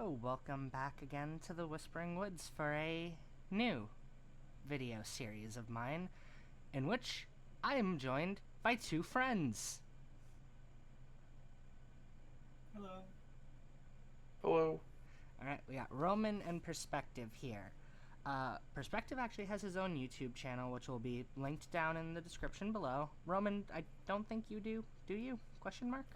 Hello, welcome back again to the Whispering Woods for a new video series of mine, in which I am joined by two friends. Hello. Hello. Alright, we got Roman and Perspective here. Perspective actually has his own YouTube channel, which will be linked down in the description below. Roman, I don't think you do. Do you? Question mark?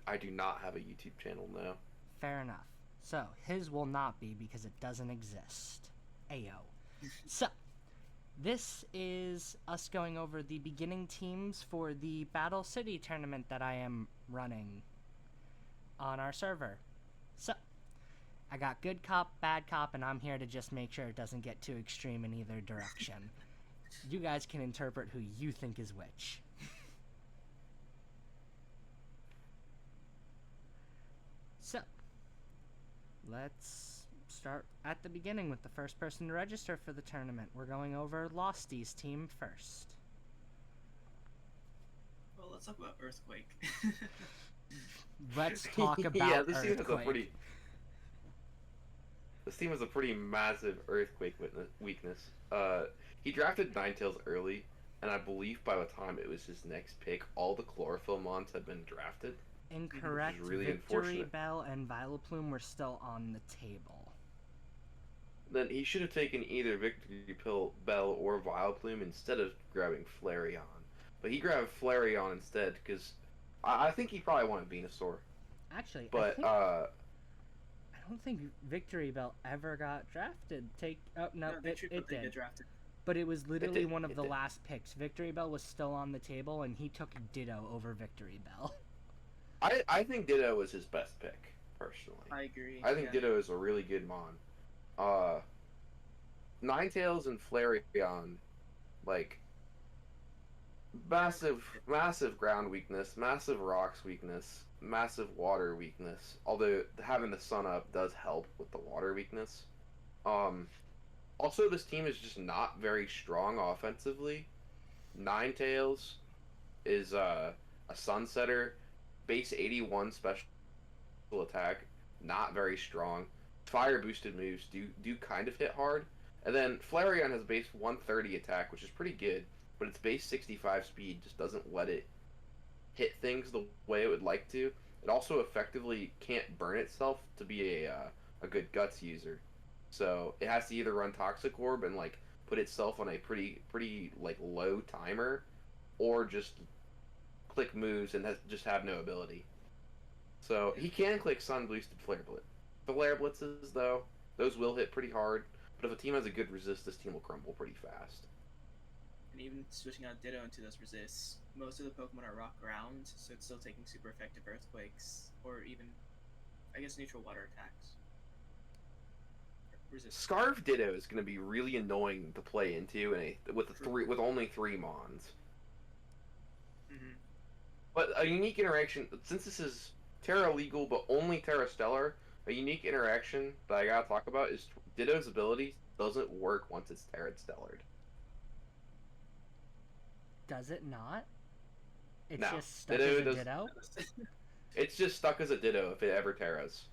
I do not have a YouTube channel now. Fair enough. So, his will not be because it doesn't exist. Ayo. So, this is us going over the beginning teams for the Battle City tournament that I am running on our server. So, I got good cop, bad cop, and I'm here to just make sure it doesn't get too extreme in either direction. You guys can interpret who you think is which. So, let's start at the beginning with the first person to register for the tournament. We're going over Lostie's team first. Well, let's talk about Earthquake. Let's talk about Yeah, this team has Earthquake. this team has a pretty massive earthquake weakness. He drafted Ninetales early, and I believe by the time it was his next pick, all the chlorophyll mons had been drafted. Incorrect. Really Victory unfortunate. Bell and Vileplume were still on the table. Then he should have taken either Bell or Vileplume instead of grabbing Flareon. But he grabbed Flareon instead because I think he probably wanted Venusaur. Actually, But I don't think Victory Bell ever got drafted. No, it did. Get drafted. But it was literally one of the did. last picks. Victory Bell was still on the table, and he took Ditto over Victory Bell. I think Ditto was his best pick, personally. I agree. I think Ditto is a really good mon. Ninetales and Flareon, like, massive ground weakness, massive rocks weakness, massive water weakness. Although having the sun up does help with the water weakness. Also, this team is just not very strong offensively. Ninetales is a Sunsetter, base 81 special attack, not very strong. Fire boosted moves do kind of hit hard. And then Flareon has base 130 attack, which is pretty good, but its base 65 speed just doesn't let it hit things the way it would like to. It also effectively can't burn itself to be a good guts user. So it has to either run Toxic Orb and like put itself on a pretty like low timer, or just click moves and just have no ability. So he can click Sun Boosted Flare Blitz. Flare Blitzes though, those will hit pretty hard. But if a team has a good resist, this team will crumble pretty fast. And even switching out Ditto into those resists, most of the Pokemon are rock ground, so it's still taking super effective Earthquakes, or even, I guess, neutral water attacks. Resist. Scarf Ditto is going to be really annoying to play into with only 3 mons. Mm-hmm. But a unique interaction, since this is Terra legal but only Terra Stellar, a unique interaction that I gotta talk about is Ditto's ability doesn't work once it's Terra Stellared. Does it not? It's No. just stuck Ditto as a does- Ditto? It's just stuck as a Ditto if it ever Terras.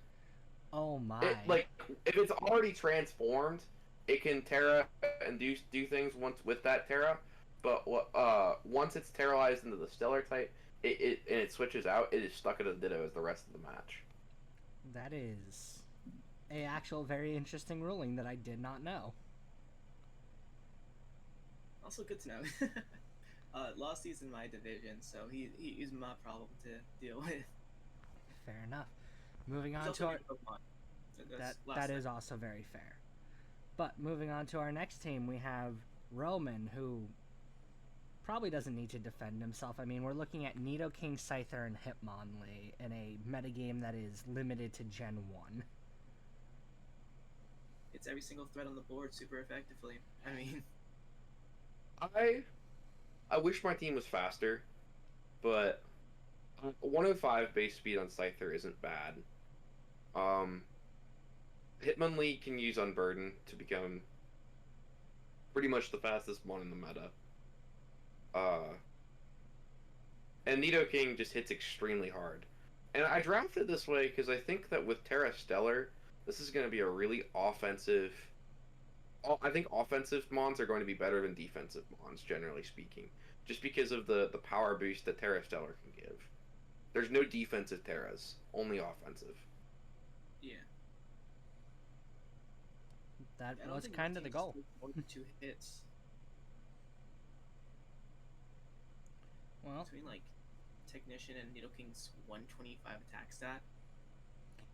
Oh my. If it's already transformed, it can Terra and do things with that Terra. But once it's terrorized into the Stellar type, it switches out. It is stuck as a Ditto as the rest of the match. That is a actual very interesting ruling that I did not know. Also good to know. Lostie's in my division, so he's my problem to deal with. Fair enough. Moving on He's to also our... new Pokemon. So that's That is also very fair. But moving on to our next team, we have Roman, who probably doesn't need to defend himself. I mean, we're looking at Nidoking, Scyther, and Hitmonlee in a metagame that is limited to Gen 1. It's every single threat on the board super effectively. I mean, I wish my team was faster, but 105 base speed on Scyther isn't bad. Hitmonlee can use Unburden to become pretty much the fastest one in the meta. And Nidoking just hits extremely hard. And I drafted this way because I think that with Terra Stellar, This is going to be a really offensive. I think offensive Mons are going to be better than defensive Mons, generally speaking, just because of the power boost that Terra Stellar can give. There's no defensive Terras, only offensive. Yeah. That I don't was think kind of the teams goal. take more than 2 hits Well, between like Technician and Nidoking's 125 attack stat.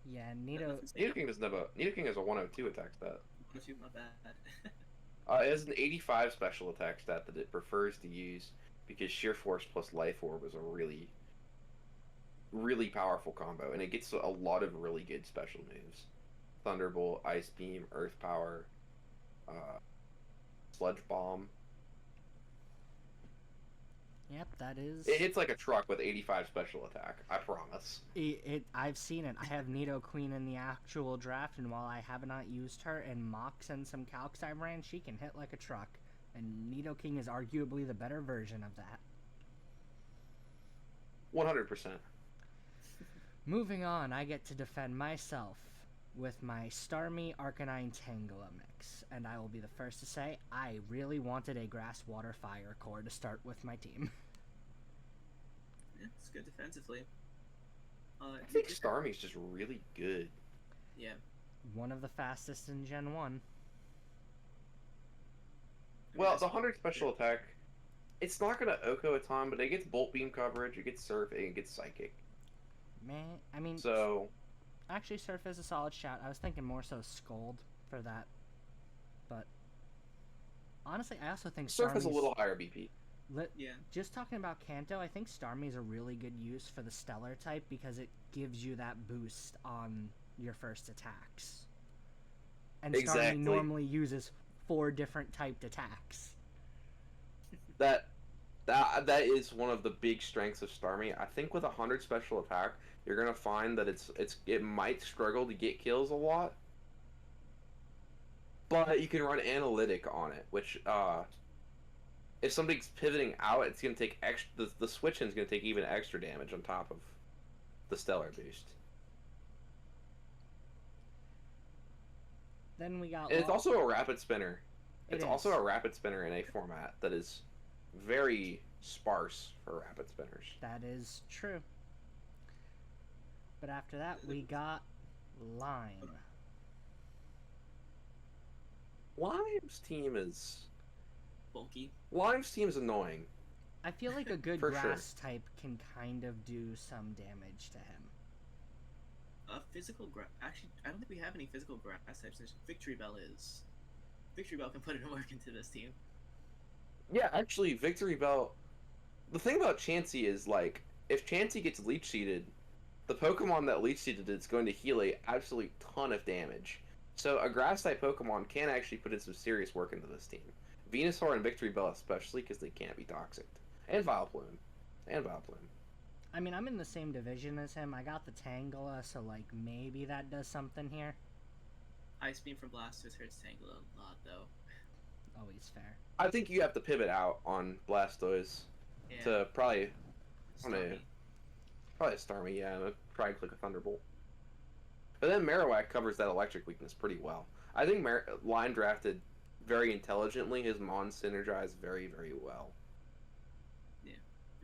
yeah, Nidoking has a 102 attack stat. 102, my bad. It has an 85 special attack stat that it prefers to use because Sheer Force plus Life Orb is a really, really powerful combo, and it gets a lot of really good special moves: Thunderbolt, Ice Beam, Earth Power, uh, Sludge Bomb. yep, that is. It hits like a truck with 85 special attack. I promise. I've seen it. I have Nidoqueen in the actual draft, and while I have not used her in mocks and some calcs I ran, she can hit like a truck. And Nidoking is arguably the better version of that. 100%. Moving on, I get to defend myself with my Starmie Arcanine Tangela mix, and I will be the first to say I really wanted a Grass Water Fire core to start with my team. Yeah, it's good defensively. I think Starmie's just really good. Yeah. One of the fastest in Gen 1. Well, the 100 special attack, it's not going to Oko a ton, but it gets Bolt Beam coverage, it gets Surf, and it gets Psychic. Man, I mean, So, actually, Surf is a solid shout. I was thinking more so Scold for that, but honestly, I also think Surf has a Starmie's- little higher BP. Yeah. Just talking about Kanto, I think Starmie is a really good use for the Stellar type because it gives you that boost on your first attacks. And Exactly. Starmie normally uses 4 different typed attacks. That is one of the big strengths of Starmie. I think with 100 special attack, you're gonna find that it might struggle to get kills a lot, but you can run analytic on it, which if something's pivoting out, it's gonna take extra. The switch in's gonna take even extra damage on top of the stellar boost. Then we got. And it's also a rapid spinner. It's It also is. a rapid spinner in a format that is very sparse for rapid spinners. That is true. But after that, we got Lime. Lime's team is Bulky. annoying. I feel like a good For sure. grass type can kind of do some damage to him. Physical grass. Actually, I don't think we have any physical grass types. Victory Bell is. Victory Bell can put in work into this team. Yeah, actually, Victory Bell. The thing about Chansey is, like, if Chansey gets leech seeded, the Pokemon that leech seeded is going to heal a absolute ton of damage. So a grass type Pokemon can actually put in some serious work into this team. Venusaur and Victory Bell especially, because they can't be toxic. And Vileplume. I mean, I'm in the same division as him. I got the Tangela, so like maybe that does something here. Ice Beam from Blastoise hurts Tangela a lot, though. Always fair. I think you have to pivot out on Blastoise Yeah. to probably Starmie. Starmie, yeah, and probably click a Thunderbolt. But then Marowak covers that electric weakness pretty well. I think Line drafted very intelligently. His Mon synergized very, very well.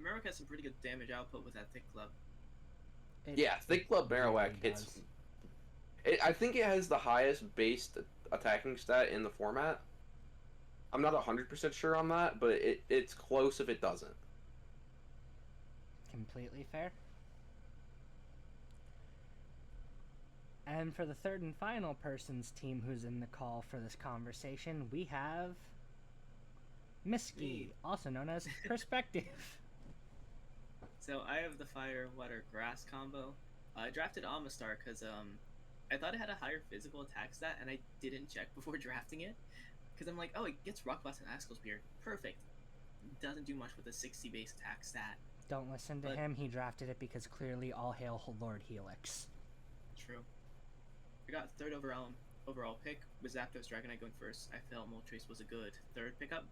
Marowak has some pretty good damage output with that Thick Club. Yeah, Thick Club Marowak really hits. does. I think it has the highest base attacking stat in the format. I'm not 100% sure on that, but it's close if it doesn't. Completely fair. And for the third and final person's team who's in the call for this conversation, we have Misky, Me. also known as Perspective. So I have the Fire, Water, Grass combo. I drafted Amistar because I thought it had a higher physical attack stat, and I didn't check before drafting it. Because I'm like, oh, it gets Rock Blast and Askel Spear. Perfect. Doesn't do much with a 60 base attack stat. Don't listen to But- him, he drafted it because clearly all hail Lord Helix. True. I got third overall pick with Zapdos Dragonite going first. I felt Moltres was a good third pickup.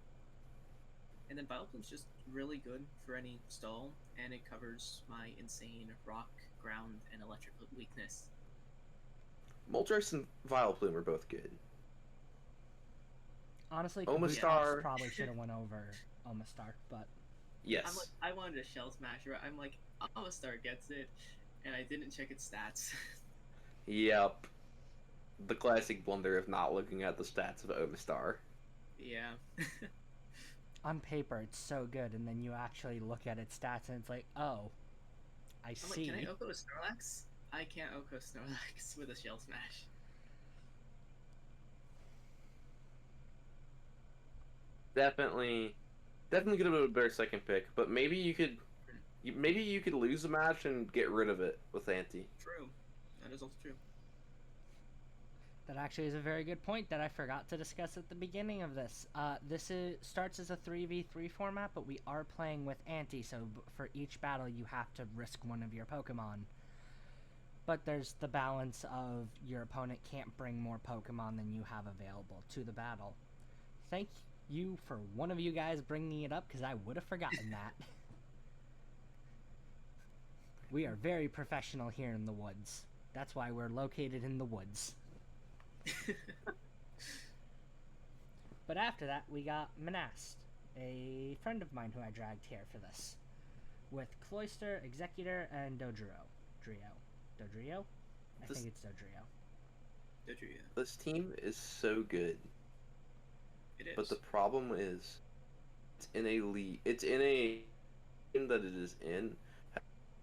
And then Vileplume's just really good for any stall, and it covers my insane rock, ground, and electric weakness. Moltres and Vileplume are both good. Honestly, Omastar- Kabutops probably should have went over Omastar, but I'm like, Yes. I wanted a Shell Smasher. I'm like, Amistar gets it, and I didn't check its stats. Yep. The classic blunder of not looking at the stats of Omastar. Yeah. on paper it's so good, and then you actually look at its stats and it's like, oh, I I'm like, see. can I Oko Snorlax? I can't Oko Snorlax with a Shell Smash. Definitely, definitely could have been a better second pick, but maybe you could lose the match and get rid of it with Ante. True. That is also true. That actually is a very good point that I forgot to discuss at the beginning of this. Starts as a 3v3 format, but we are playing with Ante, so for each battle you have to risk one of your Pokemon. But there's the balance of your opponent can't bring more Pokemon than you have available to the battle. Thank you for one of you guys bringing it up, because I would have forgotten that. We are very professional here in the woods. That's why we're located in the woods. But after that, we got Manast, a friend of mine who I dragged here for this, with Cloyster, Executor, and Dodrio. Dodrio? I think it's Dodrio. Dodrio. This team is so good, It is. but the problem is, it's in a league. It's in a team that it is in.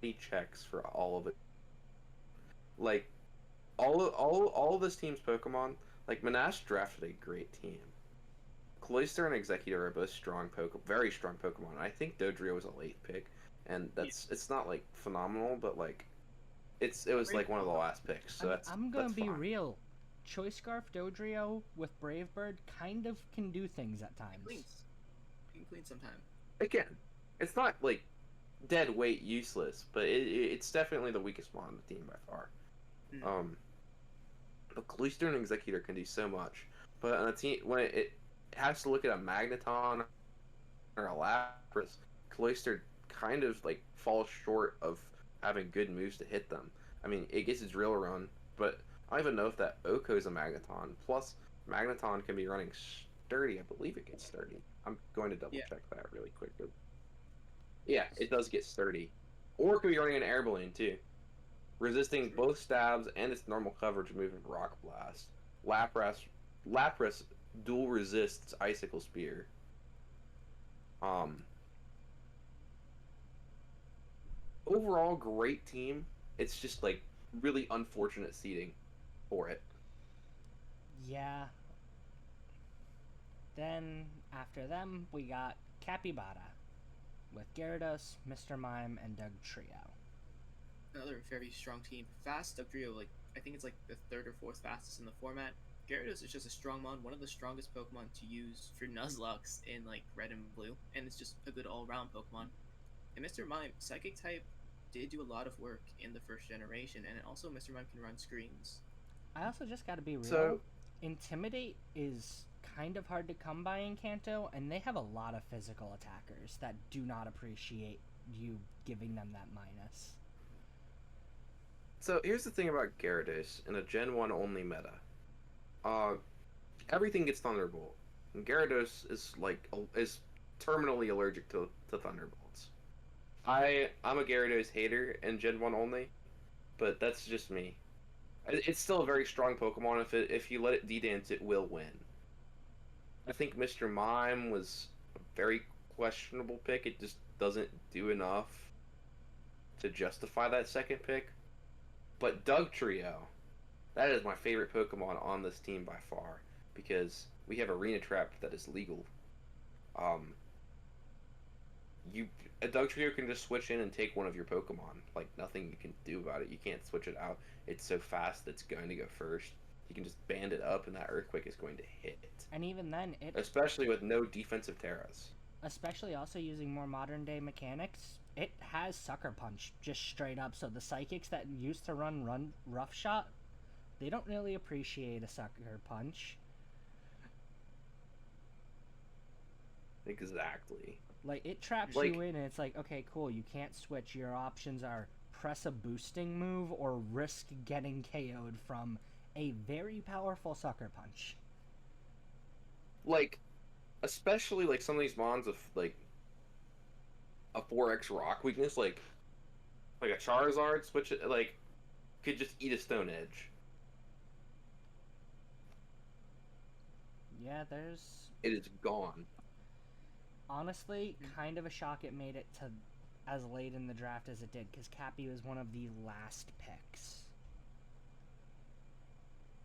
He checks for all of it. Like all of this team's Pokemon. Like Manast drafted a great team. Cloyster and Executor are both very strong Pokemon. I think Dodrio was a late pick, and it's not like phenomenal, but like it was like one of the last picks. So I'm gonna that's be fine. real. Choice Scarf Dodrio with Brave Bird kind of can do things at times. Cleans. You can clean sometime. Again, it's not like dead weight useless, but it's definitely the weakest one on the team by far. Mm. But Cloyster and Executor can do so much, but on a team when it has to look at a Magneton or a Lapras, Cloyster kind of like falls short of having good moves to hit them. I mean, it gets its drill run, but I don't even know if that Oko is a Magneton. Plus, Magneton can be running sturdy. I believe it gets sturdy. I'm going to double check that really quickly. Yeah, it does get sturdy. Or it could be running an Air Balloon too. Resisting both stabs and its normal coverage move of Rock Blast. Lapras dual resists Icicle Spear. Overall, great team. It's just like really unfortunate seeding for it. Yeah. Then after them, we got Capybara with Gyarados, Mr. Mime, and Doug Trio. Another very strong team. Fast Dugtrio, like I think it's like the third or fourth fastest in the format. Gyarados is just a strong mon, one of the strongest Pokemon to use for Nuzlocke in like Red and Blue, and it's just a good all-round Pokemon. And Mr. Mime, Psychic type, did do a lot of work in the first generation, and also Mr. Mime can run screens. I also just gotta be real. So, Intimidate is kind of hard to come by in Kanto, and they have a lot of physical attackers that do not appreciate you giving them that minus. So here's the thing about Gyarados in a Gen 1 only meta. Everything gets Thunderbolt. And Gyarados is terminally allergic to Thunderbolts. I'm a Gyarados hater in Gen 1 only, but that's just me. It's still a very strong Pokemon. If you let it D-dance, it will win. I think Mr. Mime was a very questionable pick. It just doesn't do enough to justify that second pick. But Doug Trio, that is my favorite Pokemon on this team by far, because we have Arena Trap that is legal. A Doug Trio can just switch in and take one of your Pokemon. Like, nothing you can do about it. You can't switch it out. It's so fast that it's going to go first. You can just band it up, and that Earthquake is going to hit. And even then, especially with no defensive Terras. Especially also using more modern day mechanics, it has Sucker Punch just straight up. So the Psychics that used to run Rough Shot, they don't really appreciate a Sucker Punch. Exactly. Like, it traps you in, and it's like, okay, cool, you can't switch. Your options are press a boosting move or risk getting KO'd from a very powerful sucker punch. Like, especially like some of these mons with like a 4x rock weakness, like a Charizard, switch it like could just eat a Stone Edge. Yeah, there's It is gone. honestly kind of a shock it made it to as late in the draft as it did, because Cappy was one of the last picks.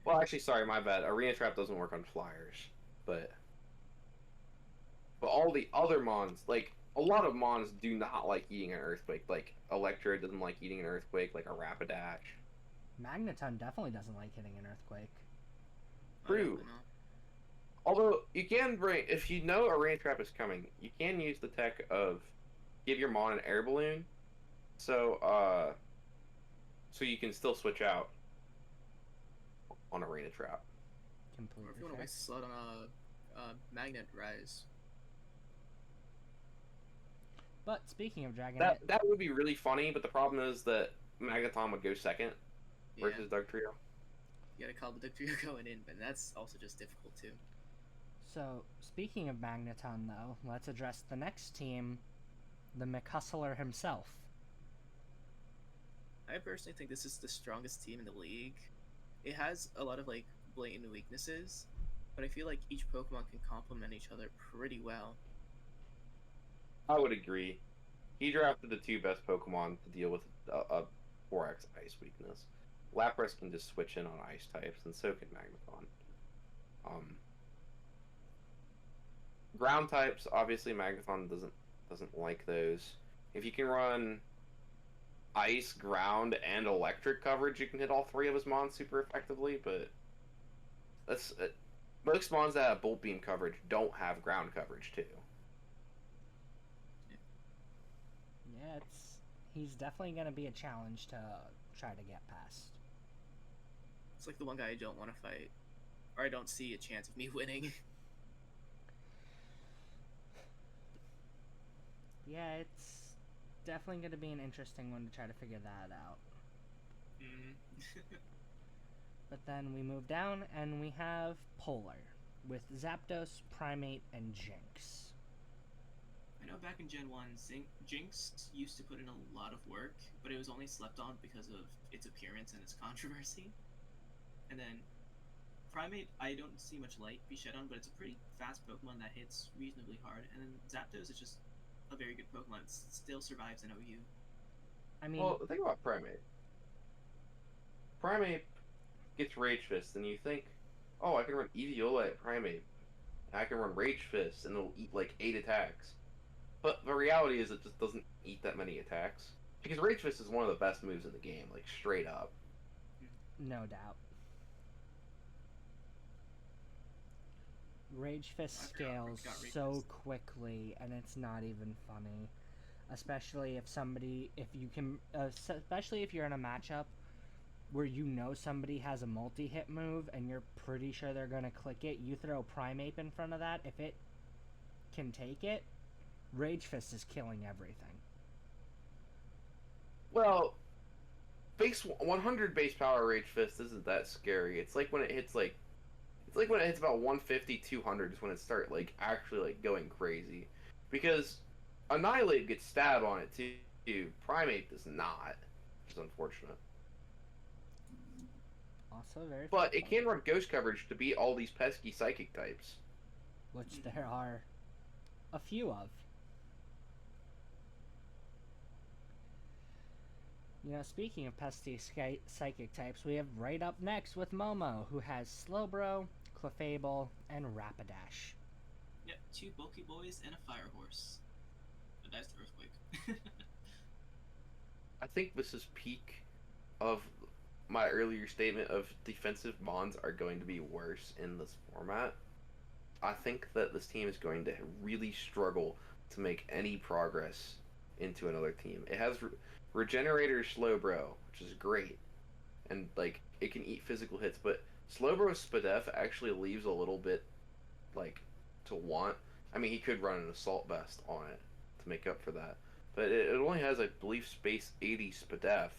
Well, actually, sorry, my bad. Arena Trap doesn't work on flyers, but all the other mons, like a lot of mons, do not like eating an earthquake. Like Electra doesn't like eating an earthquake, like a Rapidash. Magneton definitely doesn't like hitting an earthquake. I don't True. know. Although you can bring, if you know Arena Trap is coming, you can use the tech of give your mon an air balloon, so so you can still switch out on Arena Trap. Or Completely if you want to fair. waste a slot on a Magnet Rise. But speaking of Dragon That Hit, that would be really funny, but the problem is that Magneton would go second Yeah, versus Dark Trio. you gotta call the Dugtrio going in, but that's also just difficult too. so speaking of Magneton though, let's address the next team, the McHustler himself. I personally think this is the strongest team in the league. It has a lot of like blatant weaknesses, but I feel like each Pokemon can complement each other pretty well. I would agree. He drafted the two best Pokemon to deal with a 4x ice weakness. Lapras can just switch in on ice types, and so can Magneton. Ground types, obviously Magneton doesn't like those. If you can run ice, ground, and electric coverage, you can hit all three of his mons super effectively. But that's most mons that have Bolt Beam coverage don't have ground coverage too. Yeah, he's definitely going to be a challenge to try to get past. It's like the one guy I don't want to fight, or I don't see a chance of me winning. Yeah, it's definitely going to be an interesting one to try to figure that out. But then we move down and we have Polar with Zapdos, Primate, and Jinx. I know back in Gen 1, Jinx used to put in a lot of work, but it was only slept on because of its appearance and its controversy. And then Primate, I don't see much light be shed on, but it's a pretty fast Pokemon that hits reasonably hard. And then Zapdos is just a very good Pokemon. It still survives in OU. I mean, Well, think about Primate. Primate gets Rage Fist, and you think, oh, I can run Eeviola at Primate. I can run Rage Fist, and it'll eat like 8 attacks. But the reality is it just doesn't eat that many attacks. Because Rage Fist is one of the best moves in the game, like straight up. no doubt. Rage Fist scales forgot Rage so Fist. quickly, and it's not even funny. Especially especially if you're in a matchup where you know somebody has a multi-hit move and you're pretty sure they're gonna click it. You throw Primeape in front of that. If it can take it, Rage Fist is killing everything. Well, base 100 base power Rage Fist isn't that scary. It's like when it hits about 150, 200 is when it start like actually like going crazy. Because Annihilate gets stab on it too. Primate does not, which is unfortunate. Also very But fair it can run ghost coverage to beat all these pesky psychic types. point, which there are a few of. You know, speaking of pesky psychic types, we have right up next with Momo, who has Slowbro, Clefable, and Rapidash. Yep, 2 bulky boys and a fire horse. But that's the Earthquake. I think this is peak of my earlier statement of defensive mons are going to be worse in this format. I think that this team is going to really struggle to make any progress into another team. It has Regenerator Slowbro, which is great, and like it can eat physical hits, but Slowbro's Spadef actually leaves a little bit like to want. I mean, he could run an Assault Vest on it to make up for that, but it only has, I believe, Space 80 Spadef.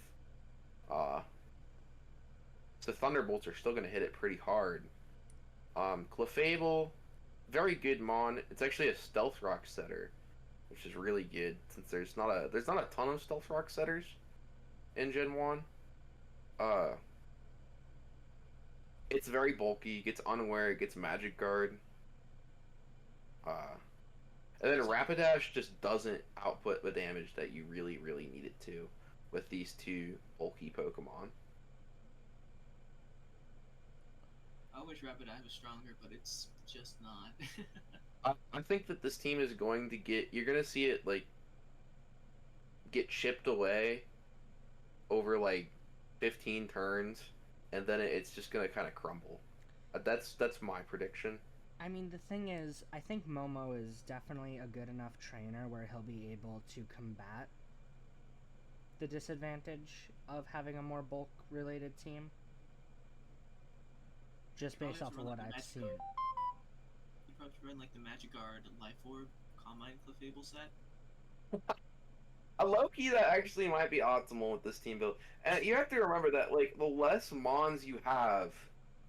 So so Thunderbolts are still going to hit it pretty hard. Clefable, very good mon. It's actually a Stealth Rock setter, which is really good since there's not a ton of Stealth Rock setters in Gen 1. Uh, it's very bulky, gets Unaware, it gets Magic Guard. And then Rapidash just doesn't output the damage that you really, really need it to with these two bulky Pokemon. I wish Rapidash was stronger, but it's just not. I think that this team is going to you're going to see it, like, get chipped away over, like, 15 turns, and then it's just going to kind of crumble. That's my prediction. I mean, the thing is, I think Momo is definitely a good enough trainer where he'll be able to combat the disadvantage of having a more bulk-related team. Just based off of what I've seen. You probably run like the Magic Guard, Life Orb, Combine Clefable set. A low-key that actually might be optimal with this team build. And you have to remember that, like, the less Mons you have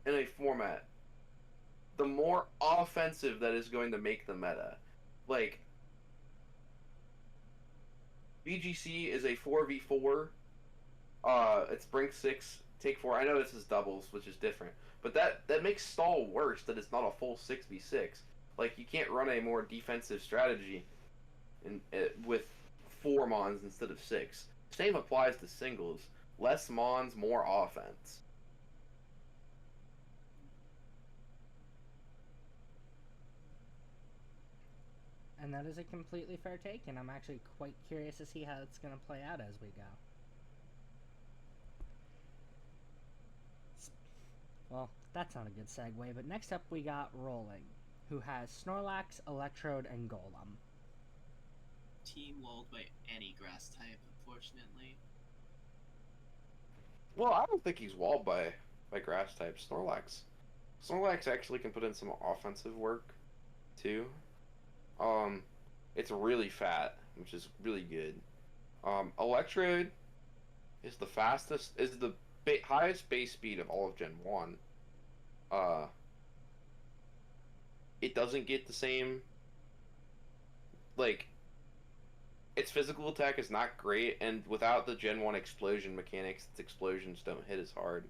in a format, the more offensive that is going to make the meta. Like, BGC is a 4v4. It's bring 6, take 4. I know this is doubles, which is different. But that makes stall worse that it's not a full 6v6. Like, you can't run a more defensive strategy with 4 Mons instead of 6. Same applies to singles. Less Mons, more offense. And that is a completely fair take, and I'm actually quite curious to see how it's going to play out as we go. Well, that's not a good segue, but next up we got Rolling, who has Snorlax, Electrode, and Golem. Team walled by any grass type, unfortunately. Well, I don't think he's walled by grass type. Snorlax actually can put in some offensive work, too. It's really fat, which is really good. Electrode is the highest base speed of all of Gen 1. It doesn't get the same, like, its physical attack is not great, and without the Gen 1 explosion mechanics, its explosions don't hit as hard.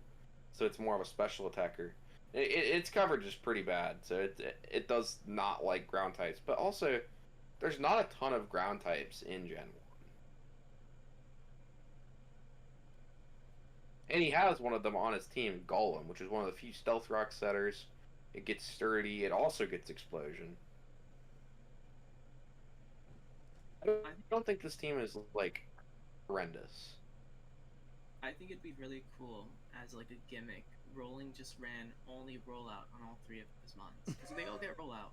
So it's more of a special attacker. Its coverage is pretty bad, so it does not like ground types. But also, there's not a ton of ground types in Gen 1. And he has one of them on his team, Golem, which is one of the few Stealth Rock setters. It gets sturdy. It also gets explosion. I don't think this team is, like, horrendous. I think it'd be really cool as, like, a gimmick. Rolling just ran only rollout on all 3 of his mons. Because they all get rollout.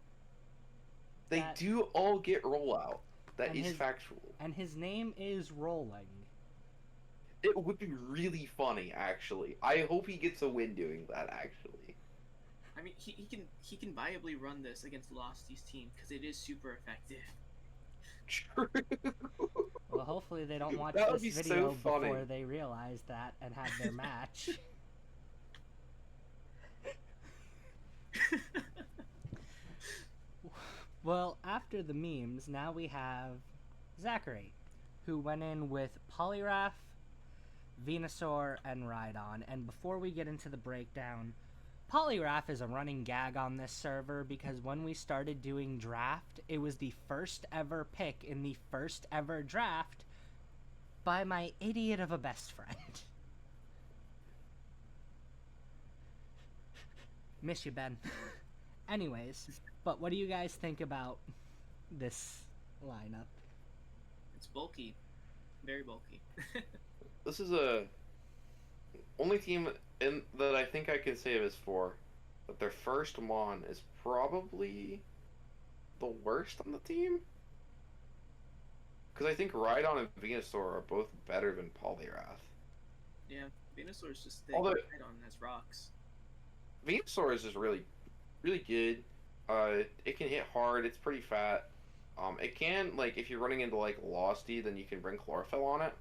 They do all get rollout. That is factual. And his name is Rolling. It would be really funny, actually. I hope he gets a win doing that, actually. I mean, he can viably run this against Losty's team because it is super effective. True. Well, hopefully they don't watch That would this be video so funny. before they realize that and have their match. Well, after the memes, now we have Zachary, who went in with Poliwrath, Venusaur, and Rhydon. And before we get into the breakdown, Poliwrath is a running gag on this server because when we started doing draft, it was the first ever pick in the first ever draft by my idiot of a best friend. Miss you, Ben. Anyways, but what do you guys think about this lineup? It's bulky. Very bulky. This is a only team that I think I can say this for, but their first Mon is probably the worst on the team. Because I think Rhydon and Venusaur are both better than Poliwrath. Yeah, Venusaur's just thick. Although Rhydon has rocks. Venusaur is just really good. It can hit hard. It's pretty fat. It can, like, if you're running into, like, Losty, then you can bring Chlorophyll on it.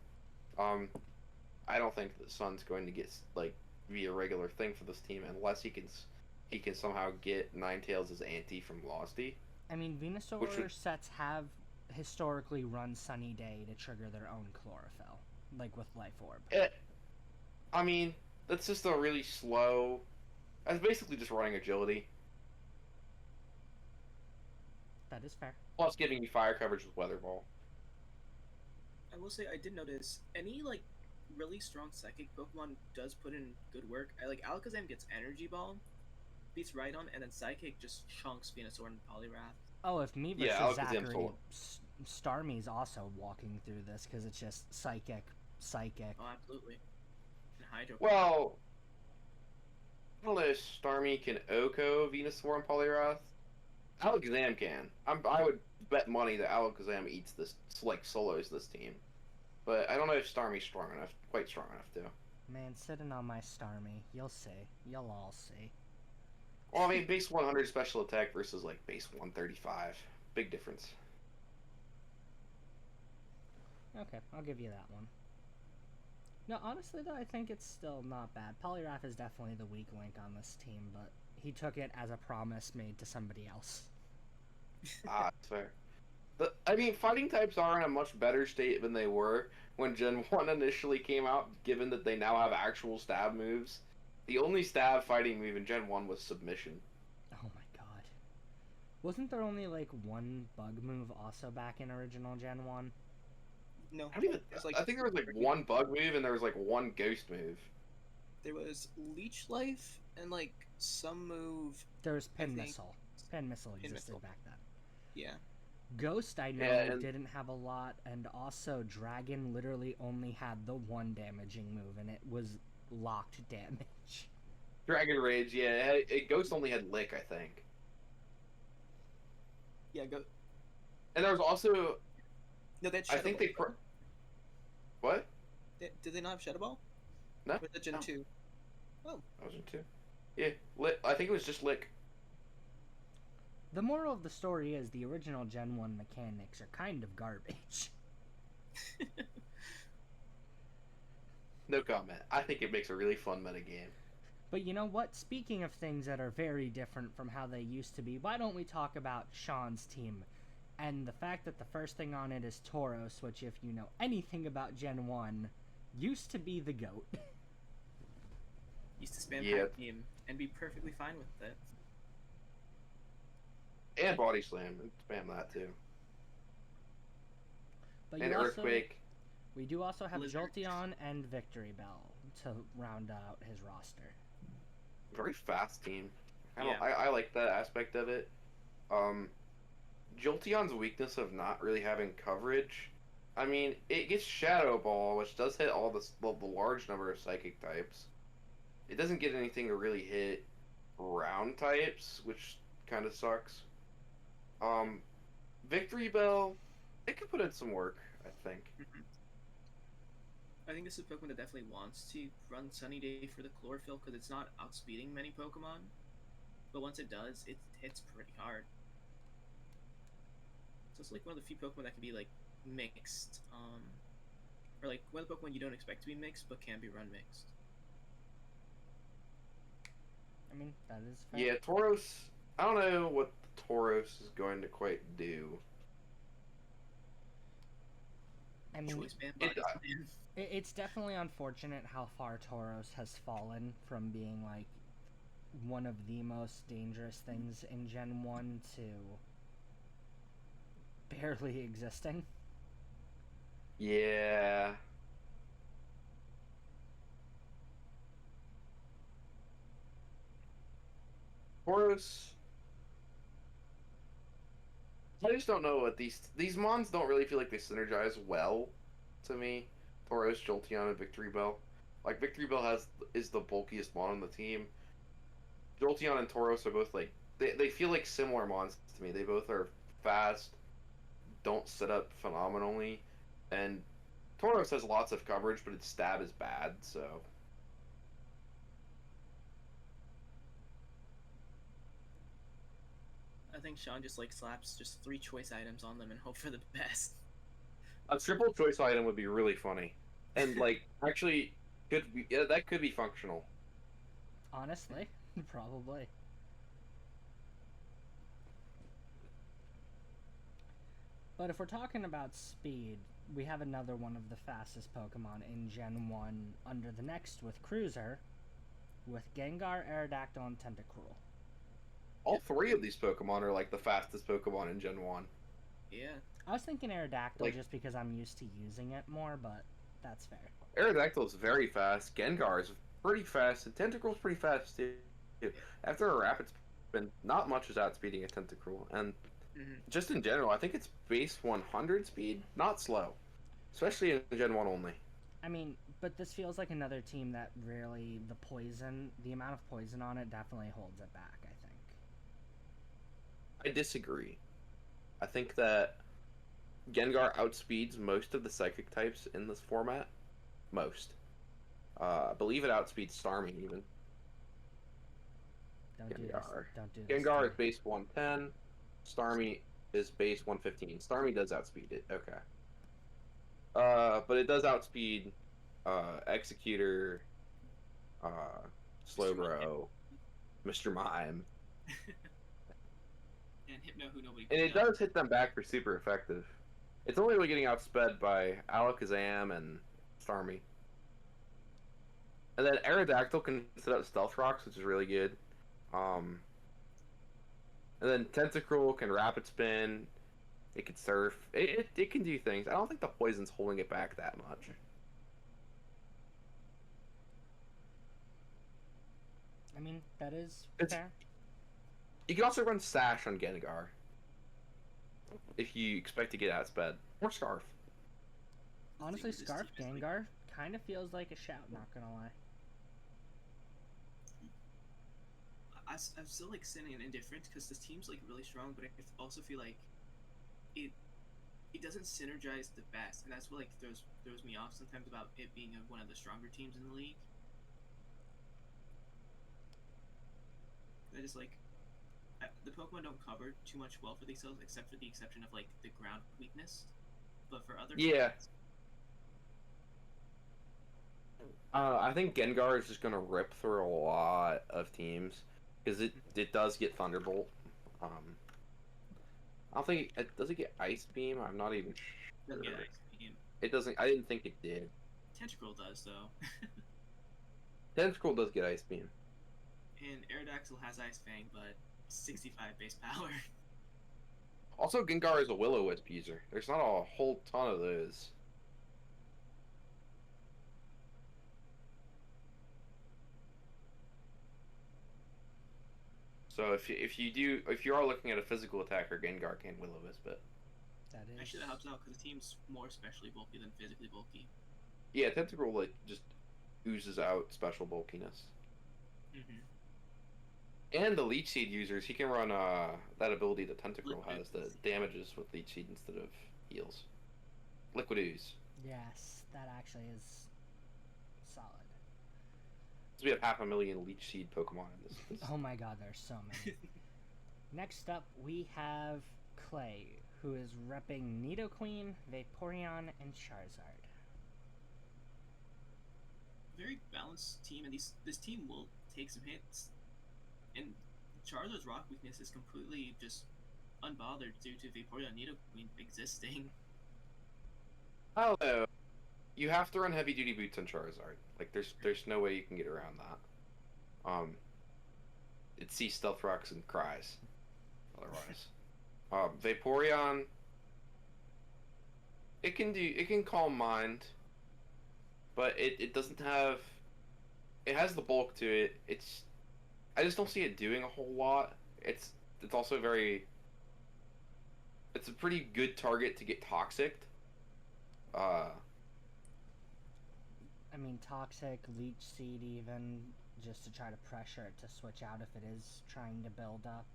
I don't think the Sun's going to get, like, be a regular thing for this team unless he can somehow get Ninetales as ante from Losty, I mean, which would Venusaur sets have historically run Sunny Day to trigger their own chlorophyll, like with Life Orb. I mean, that's just a really slow. That's basically just running agility, That is fair. plus giving you fire coverage with Weather Ball. I will say I did notice any like really strong psychic Pokemon does put in good work. I like Alakazam gets Energy Ball, beats Rhydon, and then Psychic just chunks Venusaur and Poliwrath. Oh, if me versus Yeah, Alakazam's Zachary, cool. Starmie's also walking through this because it's just psychic, psychic. Oh, absolutely. And Hydro. Well, I don't know if Starmie can Oko Venusaur and Poliwrath. Alakazam can. I would bet money that Alakazam eats this, like, solos this team. But I don't know if Starmie's strong enough, quite strong enough to. Man, sitting on my Starmie, you'll see. You'll all see. Well, I mean, base 100 special attack versus, like, base 135. Big difference. Okay, I'll give you that one. No, honestly though, I think it's still not bad. Poliwrath is definitely the weak link on this team, but he took it as a promise made to somebody else. That's fair. I mean, fighting types are in a much better state than they were when Gen 1 initially came out, given that they now have actual stab moves. The only stab fighting move in Gen 1 was submission. Oh my god. Wasn't there only like one bug move also back in original Gen 1? No, I don't even. there's, like, I think there was like one bug move and there was like one ghost move. there was Leech Life and like some move. There was Pin think- Missile. Pin Missile Pin existed Missile. back then. Yeah. Ghost, I know, Yeah, and- didn't have a lot, and also Dragon literally only had the one damaging move, and it was locked damage. Dragon Rage, yeah. Ghost only had Lick, I think. Yeah. Go. And there was also. No, they had I Shadow think Ball. they. What? Did they not have Shadow Ball? No. Or the Gen No. 2? That was in 2. Yeah, Lick. I think it was just Lick. The moral of the story is the original Gen 1 mechanics are kind of garbage. No comment. I think it makes a really fun metagame. But you know what? Speaking of things that are very different from how they used to be, why don't we talk about Sean's team? And the fact that the first thing on it is Tauros, which, if you know anything about Gen 1, used to be the GOAT. Used to spam Yeah. Hype Beam and be perfectly fine with it. And Body Slam. Spam that too. But And you also, Earthquake. we do also have Blizzard. Jolteon and Victory Bell to round out his roster. Very fast team. Yeah. I like that aspect of it. Jolteon's weakness of not really having coverage. I mean, it gets Shadow Ball, which does hit all the large number of Psychic types. It doesn't get anything to really hit ground types, which kind of sucks. Victory Bell, it could put in some work, I think. I think this is a Pokemon that definitely wants to run Sunny Day for the Chlorophyll because it's not outspeeding many Pokemon. But once it does, it hits pretty hard. So it's like one of the few Pokemon that can be like mixed. Or like one of the Pokemon you don't expect to be mixed but can be run mixed. I mean, that is fair. Yeah, Tauros, I don't know what Tauros is going to quite do. I mean, Choice Band, it- Body Slam. it's definitely unfortunate how far Tauros has fallen from being like one of the most dangerous things in Gen 1 to barely existing. Yeah. Tauros. I just don't know what these mons don't really feel like they synergize well to me. Tauros, Jolteon, and Victory Bell. Like Victory Bell is the bulkiest mon on the team. Jolteon and Tauros are both like they feel like similar mons to me. They both are fast, don't set up phenomenally, and Tauros has lots of coverage, but its stab is bad, so. I think Sean just like slaps just 3 choice items on them and hope for the best. A triple choice item would be really funny, and like actually that could be functional. Honestly, probably. But if we're talking about speed, we have another one of the fastest Pokemon in Gen 1 under the next with Cruiser, with Gengar, Aerodactyl, and Tentacruel. All three of these Pokemon are like the fastest Pokemon in Gen 1. Yeah. I was thinking Aerodactyl Like- just because I'm used to using it more, but that's fair. Aerodactyl is very fast. Gengar is pretty fast. And Tentacruel's pretty fast too. After a rapid spin, not much is outspeeding a Tentacruel. And just in general, I think it's base 100 speed, not slow. Especially in Gen 1 only. I mean, but this feels like another team that really, the amount of poison on it definitely holds it back, I think. I disagree. I think that Gengar outspeeds most of the psychic types in this format. Most. I believe it outspeeds Starmie even. Don't do this. Gengar. Don't do this. Gengar is base 110. Starmie is base 115. Starmie does outspeed it. Okay. But it does outspeed Executor, Slowbro, Mr. Mime. And Hypno, who nobody. And it does hit them back for super effective. It's only really getting outsped by Alakazam and Starmie. And then Aerodactyl can set up Stealth Rocks, which is really good. And then Tentacruel can Rapid Spin. It can Surf. It can do things. I don't think the Poison's holding it back that much. I mean, that is It's- fair. You can also run Sash on Gengar. If you expect to get outsped. Or Scarf. Honestly, This Scarf team is like- Gengar kind of feels like a shout, not gonna lie. I'm still like sitting in indifference because this team's like really strong, but I also feel like it doesn't synergize the best, and that's what like throws me off sometimes about it being one of the stronger teams in the league. I just like the Pokemon don't cover too much well for themselves, except for the exception of like the ground weakness. But for other Yeah. Pokemons, I think Gengar is just gonna rip through a lot of teams because it does get Thunderbolt. I don't think does it get Ice Beam. I'm not even doesn't sure. get Ice Beam. It doesn't. I didn't think it did. Tentacruel does though, Tentacruel does get Ice Beam. and Aerodactyl has Ice Fang, but 65 base power. Also, Gengar is a Will-O-Wisp user. There's not a whole ton of those. So if you are looking at a physical attacker, Gengar can Will-O-Wisp it. That is. Actually, that helps out because the team's more especially bulky than physically bulky. Yeah, Tentacruel like just oozes out special bulkiness. Mm-hmm. And the Leech Seed users, he can run that ability that Tentacruel has that damages with Leech Seed instead of heals. Liquid Ooze. Yes, that actually is solid. So we have 500,000 Leech Seed Pokemon in this. Oh my god, there's so many. Next up, we have Clay, who is repping Nidoqueen, Vaporeon, and Charizard. Very balanced team, and this team will take some hits. And Charizard's rock weakness is completely just unbothered due to Vaporeon Nidoqueen existing. Although, you have to run heavy duty boots on Charizard. Like there's no way you can get around that. It sees Stealth Rocks and cries. Otherwise. Vaporeon, it can calm mind, but it doesn't have, it has the bulk to it. I just don't see it doing a whole lot. It's also it's a pretty good target to get toxic. I mean, Toxic, Leech Seed, even, just to try to pressure it to switch out if it is trying to build up.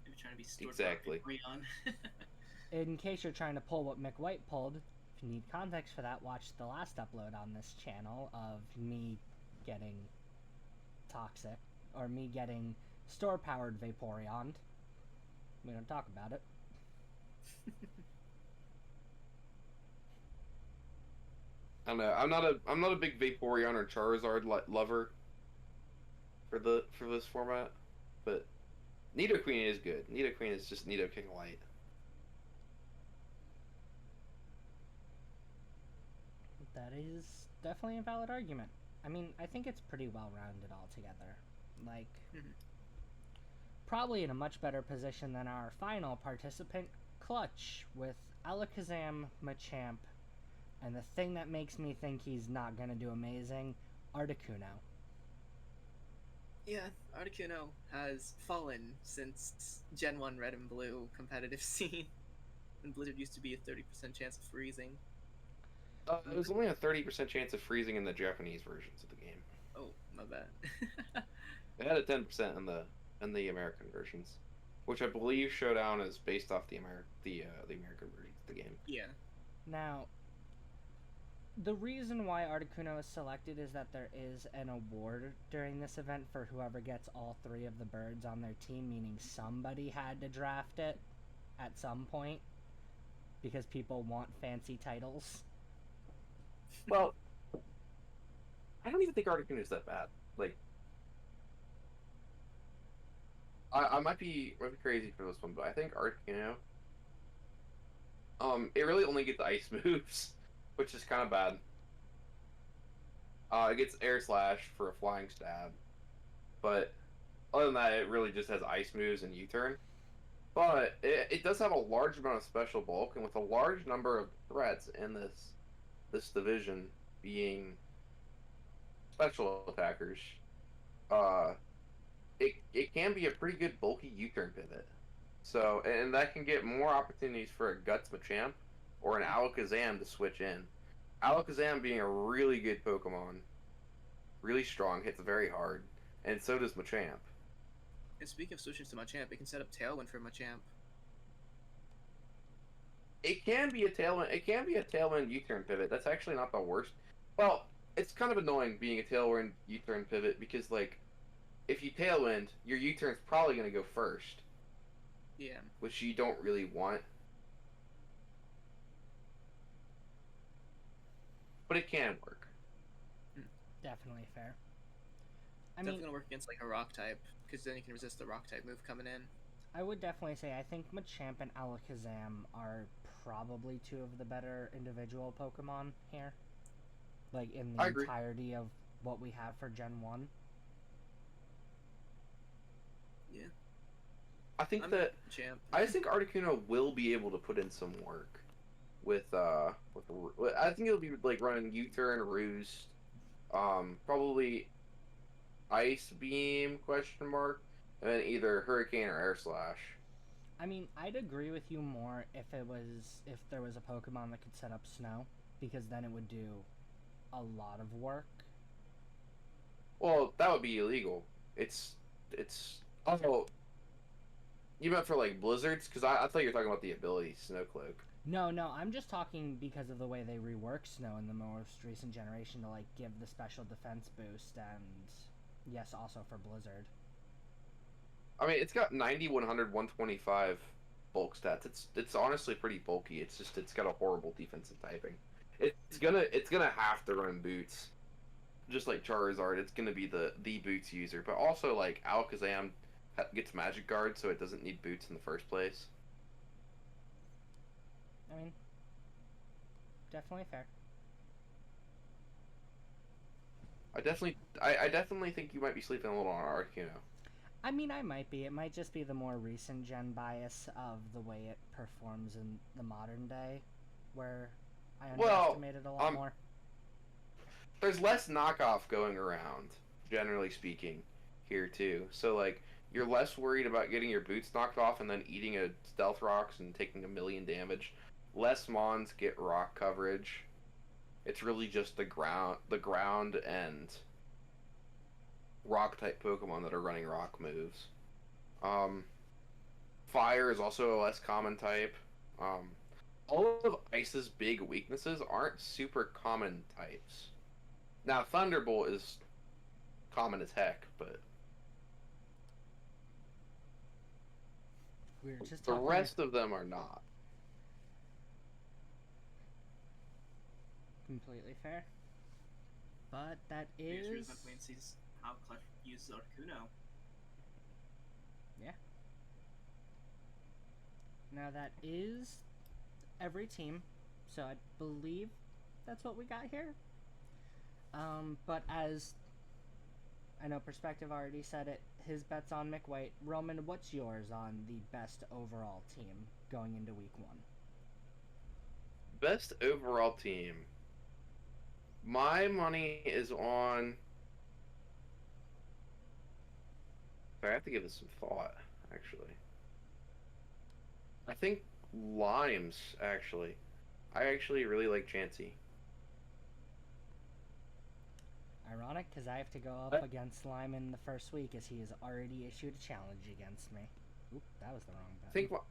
Maybe trying to be stored Exactly. Vaporeon. In case you're trying to pull what Mick White pulled, if you need context for that, watch the last upload on this channel of me getting Toxic, or me getting store-powered Vaporeon. We don't talk about it. I don't know. I'm not a big Vaporeon or Charizard lover. for this format, but Nidoqueen is good. Nidoqueen is just Nidoking Light. That is definitely a valid argument. I mean, I think it's pretty well rounded altogether. Like, probably in a much better position than our final participant, Clutch, with Alakazam, Machamp, and the thing that makes me think he's not gonna do amazing, Articuno. Yeah, Articuno has fallen since Gen 1 Red and Blue competitive scene. And Blizzard used to be a 30% chance of freezing. It was only a 30% chance of freezing in the Japanese versions of the game. Oh, my bad. It had a 10% in the American versions, which I believe Showdown is based off the American version of the game. Yeah. Now, the reason why Articuno is selected is that there is an award during this event for whoever gets all 3 of the birds on their team, meaning somebody had to draft it at some point because people want fancy titles. Well, I don't even think Articuno is that bad. Like, I might be crazy for this one, but I think Articuno, it really only gets ice moves, which is kind of bad. It gets Air Slash for a flying stab, but other than that, it really just has ice moves and U-turn. But it does have a large amount of special bulk, and with a large number of threats in this division being special attackers, it can be a pretty good bulky U-turn pivot. So, and that can get more opportunities for a Guts Machamp or an Alakazam to switch in. Alakazam being a really good Pokemon, really strong, hits very hard, and so does Machamp. And speaking of switching to Machamp, it can set up Tailwind for Machamp. It can be a Tailwind. It can be a Tailwind U-turn pivot. That's actually not the worst. Well, it's kind of annoying being a Tailwind U-turn pivot because, like, if you Tailwind, your U-turn's probably going to go first. Yeah. Which you don't really want. But it can work. Definitely fair. Definitely gonna work against like a rock type, because then you can resist the rock type move coming in. I would definitely say I think Machamp and Alakazam are probably 2 of the better individual Pokemon here. Like, in the entirety of what we have for Gen 1. Yeah. I think I think Articuno will be able to put in some work with I think it'll be like running U-turn, Roost, probably Ice Beam question mark, and then either Hurricane or Air Slash. I mean, I'd agree with you more if there was a Pokemon that could set up Snow, because then it would do a lot of work. Well, that would be illegal. It's oh. You meant for like blizzards? Because I thought you were talking about the ability Snowcloak. No, I'm just talking because of the way they rework Snow in the most recent generation to like give the special defense boost, and yes, also for Blizzard. I mean, it's got 90, 100, 125 bulk stats. It's honestly pretty bulky. It's just it's got a horrible defensive typing. It's gonna have to run boots, just like Charizard. It's gonna be the boots user, but also like Alakazam gets Magic Guard, so it doesn't need boots in the first place. I mean, definitely fair. I definitely think you might be sleeping a little on Articuno. I mean, I might be. It might just be the more recent gen bias of the way it performs in the modern day, where I underestimated a lot more. There's less knockoff going around, generally speaking, here too. So like, you're less worried about getting your boots knocked off and then eating a stealth rocks and taking 1,000,000 damage. Less mons get rock coverage. It's really just the ground and rock type Pokemon that are running rock moves. Fire is also a less common type. All of Ice's big weaknesses aren't super common types. Now Thunderbolt is common as heck, but we're just the rest of them are not. Completely fair. But that is how Clutch uses Articuno. Now that is every team, so I believe that's what we got here. But as I know Perspective already said it, his bet's on McWhite. Roman, what's yours on the best overall team going into week 1? Best overall team. My money is on. I have to give this some thought, actually. I think Limes, actually. I actually really like Chansey. Ironic, because I have to go up against Lyman the first week, as he has already issued a challenge against me. Oop, that was the wrong I button. think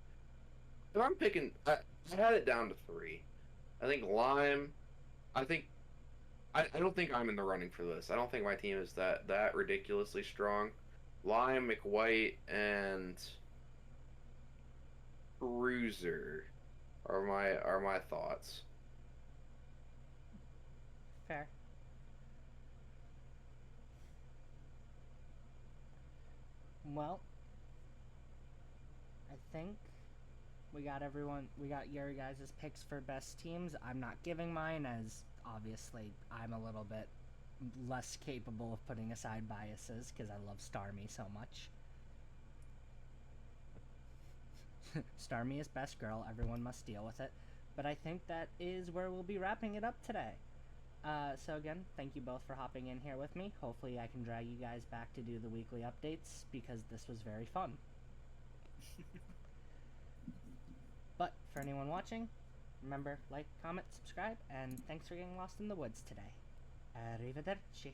if I'm picking, I had it down to 3. I think Lime. I think I don't think I'm in the running for this. I don't think my team is that ridiculously strong. Lime, McWhite, and Bruiser are my thoughts. Fair. Well, I think we got your guys' picks for best teams. I'm not giving mine, as obviously I'm a little bit less capable of putting aside biases because I love Starmie so much. Starmie is best girl, everyone must deal with it. But I think that is where we'll be wrapping it up today. So again, thank you both for hopping in here with me. Hopefully I can drag you guys back to do the weekly updates, because this was very fun. But for anyone watching, remember, like, comment, subscribe, and thanks for getting lost in the woods today. Arrivederci.